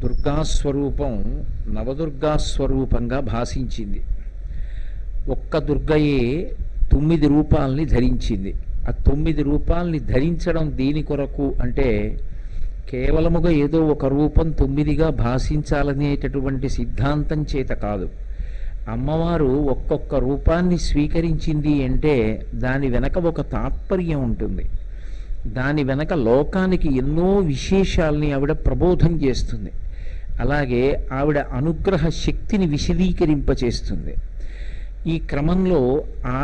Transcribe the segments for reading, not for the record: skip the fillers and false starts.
దుర్గాస్వరూపం నవదుర్గాస్వరూపంగా భాషించింది. ఒక్క దుర్గయే 9 రూపాలని ధరించింది. ఆ 9 రూపాలని ధరించడం దేని కొరకు అంటే కేవలముగా ఏదో ఒక రూపం 9గా భాషించాలనేటటువంటి సిద్ధాంతం చేత కాదు. అమ్మవారు ఒక్కొక్క రూపాన్ని స్వీకరించింది అంటే దాని వెనక ఒక తాత్పర్యం ఉంటుంది. దాని వెనక లోకానికి ఎన్నో విశేషాల్ని ఆవిడ ప్రబోధం చేస్తుంది. అలాగే ఆవిడ అనుగ్రహ శక్తిని విశదీకరింపచేస్తుంది. ఈ క్రమంలో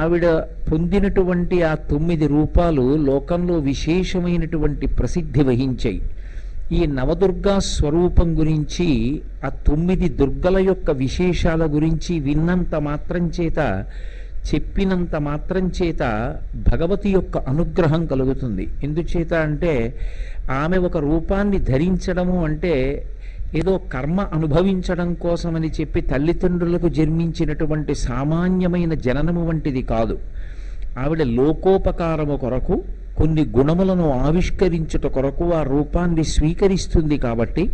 ఆవిడ పొందినటువంటి ఆ 9 రూపాలు లోకంలో విశేషమైనటువంటి ప్రసిద్ధి వహించాయి. ఈ నవదుర్గా స్వరూపం గురించి, ఆ 9 దుర్గల యొక్క విశేషాల గురించి విన్నంత మాత్రం చేత, చెప్పినంత మాత్రం చేత భగవతి యొక్క అనుగ్రహం కలుగుతుంది. ఎందుచేత అంటే ఆమె ఒక రూపాన్ని ధరించడము అంటే ఏదో కర్మ అనుభవించడం కోసమని చెప్పి తల్లిదండ్రులకు జన్మించినటువంటి సామాన్యమైన జననము వంటిది కాదు. ఆవిడ లోకోపకారము కొరకు కొన్ని గుణములను ఆవిష్కరించుట కొరకు ఆ రూపాన్ని స్వీకరిస్తుంది. కాబట్టి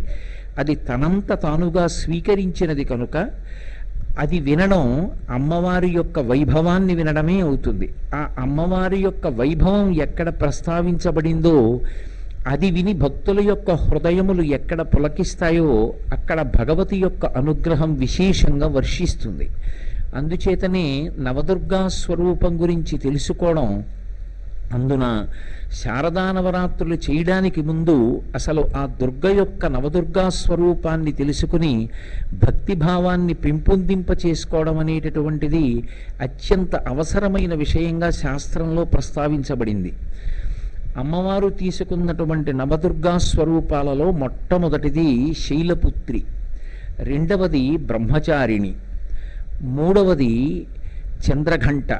అది తనంత తానుగా స్వీకరించినది కనుక అది వినడం అమ్మవారి యొక్క వైభవాన్ని వినడమే అవుతుంది. ఆ అమ్మవారి యొక్క వైభవం ఎక్కడ ప్రస్తావించబడిందో అది విని భక్తుల యొక్క హృదయములు ఎక్కడ పులకిస్తాయో అక్కడ భగవతి యొక్క అనుగ్రహం విశేషంగా వర్షిస్తుంది. అందుచేతనే నవదుర్గా స్వరూపం గురించి తెలుసుకోవడం, అందున శారదా నవరాత్రులు చేయడానికి ముందు అసలు ఆ దుర్గ యొక్క నవదుర్గా స్వరూపాన్ని తెలుసుకుని భక్తిభావాన్ని పెంపొందింప చేసుకోవడం అనేటటువంటిది అత్యంత అవసరమైన విషయంగా శాస్త్రంలో ప్రస్తావించబడింది. అమ్మవారు తీసుకున్నటువంటి నవదుర్గా స్వరూపాలలో మొట్టమొదటిది శైలపుత్రి, రెండవది బ్రహ్మచారిణి, మూడవది చంద్రఘంట,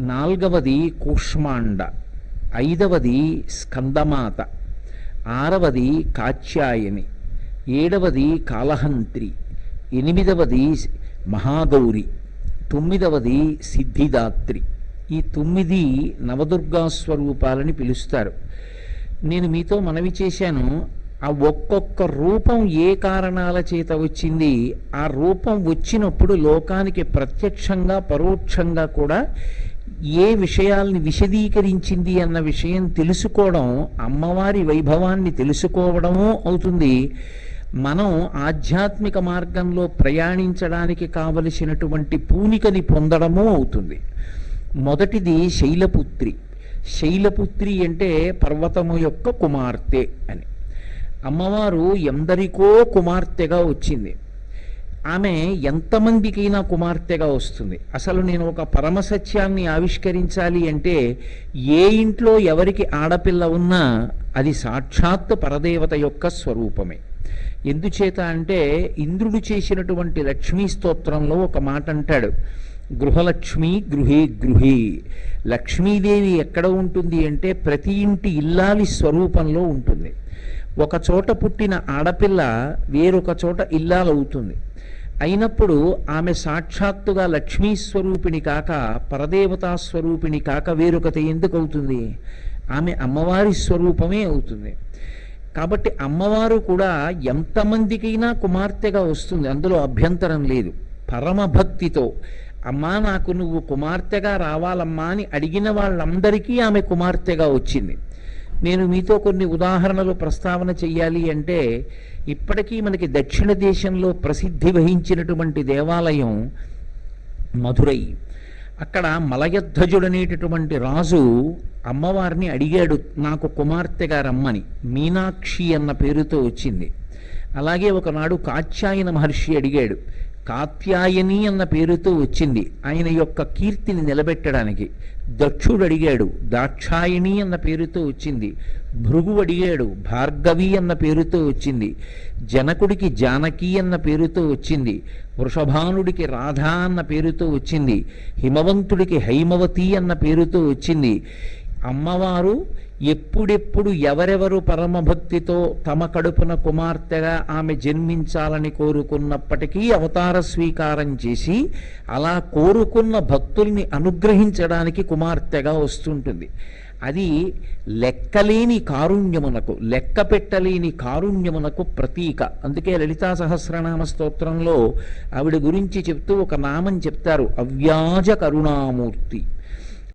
నాలుగవది కూష్మాండ, ఐదవది స్కందమాత, ఆరవది కాత్యాయని, ఏడవది కాలహంత్రి, ఎనిమిదవది మహాగౌరి, తొమ్మిదవది సిద్ధిదాత్రి. ఈ 9 నవదుర్గా స్వరూపాలని పిలుస్తారు. నేను మీతో మనవి చేశాను, ఆ ఒక్కొక్క రూపం ఏ కారణాల చేత వచ్చింది, ఆ రూపం వచ్చినప్పుడు లోకానికి ప్రత్యక్షంగా పరోక్షంగా కూడా ఏ విషయాల్ని విశదీకరించింది అన్న విషయం తెలుసుకోవడం, అమ్మవారి వైభవాన్ని తెలుసుకోవడమూ అవుతుంది. మనం ఆధ్యాత్మిక మార్గంలో ప్రయాణించడానికి కావలసినటువంటి పూనికని పొందడమూ అవుతుంది. మొదటిది శైలపుత్రి. శైలపుత్రి అంటే పర్వతము యొక్క కుమార్తె అని. అమ్మవారు ఎందరికో కుమార్తెగా వచ్చింది. ఆమె ఎంతమందికైనా కుమార్తెగా వస్తుంది. అసలు నేను ఒక పరమసత్యాన్ని ఆవిష్కరించాలి అంటే ఏ ఇంట్లో ఎవరికి ఆడపిల్ల ఉన్నా అది సాక్షాత్ పరదేవత యొక్క స్వరూపమే. ఎందుచేత అంటే ఇంద్రుడు చేసినటువంటి లక్ష్మీ స్తోత్రంలో ఒక మాట అంటాడు, గృహలక్ష్మి గృహే గృహే. లక్ష్మీదేవి ఎక్కడ ఉంటుంది అంటే ప్రతి ఇంటి ఇల్లాలి స్వరూపంలో ఉంటుంది. ఒక చోట పుట్టిన ఆడపిల్ల వేరొక చోట ఇల్లాలవుతుంది. అయినప్పుడు ఆమె సాక్షాత్తుగా లక్ష్మీ స్వరూపిణి కాక పరదేవతా స్వరూపిణి కాక వేరొకటి ఎందుకు అవుతుంది? ఆమె అమ్మవారి స్వరూపమే అవుతుంది. కాబట్టి అమ్మవారు కూడా ఎంతమందికైనా కుమార్తెగా వస్తుంది, అందులో అభ్యంతరం లేదు. పరమభక్తితో అమ్మా నాకు నువ్వు కుమార్తెగా రావాలమ్మా అని అడిగిన వాళ్ళందరికీ ఆమె కుమార్తెగా వచ్చింది. నేను మీతో కొన్ని ఉదాహరణలు ప్రస్తావన చెయ్యాలి అంటే ఇప్పటికీ మనకి దక్షిణ దేశంలో ప్రసిద్ధి వహించినటువంటి దేవాలయం మధురై. అక్కడ మలయధ్వజుడనేటటువంటి రాజు అమ్మవారిని అడిగాడు, నాకు కుమార్తెగా రమ్మని. మీనాక్షి అన్న పేరుతో వచ్చింది. అలాగే ఒకనాడు కాత్యాయన మహర్షి అడిగాడు, కాత్యాయని అన్న పేరుతో వచ్చింది ఆయన యొక్క కీర్తిని నిలబెట్టడానికి. దక్షుడు అడిగాడు, దాక్షాయణి అన్న పేరుతో వచ్చింది. భృగు అడిగాడు, భార్గవి అన్న పేరుతో వచ్చింది. జనకుడికి జానకి అన్న పేరుతో వచ్చింది. వృషభానుడికి రాధా అన్న పేరుతో వచ్చింది. హిమవంతుడికి హైమవతి అన్న పేరుతో వచ్చింది. అమ్మవారు ఎప్పుడెప్పుడు ఎవరెవరు పరమభక్తితో తమ కడుపున కుమార్తెగా ఆమె జన్మించాలని కోరుకున్నప్పటికీ అవతార స్వీకారం చేసి అలా కోరుకున్న భక్తుల్ని అనుగ్రహించడానికి కుమార్తెగా వస్తుంటుంది. అది లెక్కలేని కారుణ్యమునకు, లెక్క పెట్టలేని కారుణ్యమునకు ప్రతీక. అందుకే లలితా సహస్రనామ స్తోత్రంలో ఆవిడ గురించి చెప్తూ ఒక నామం చెప్తారు, అవ్యాజ కరుణామూర్తి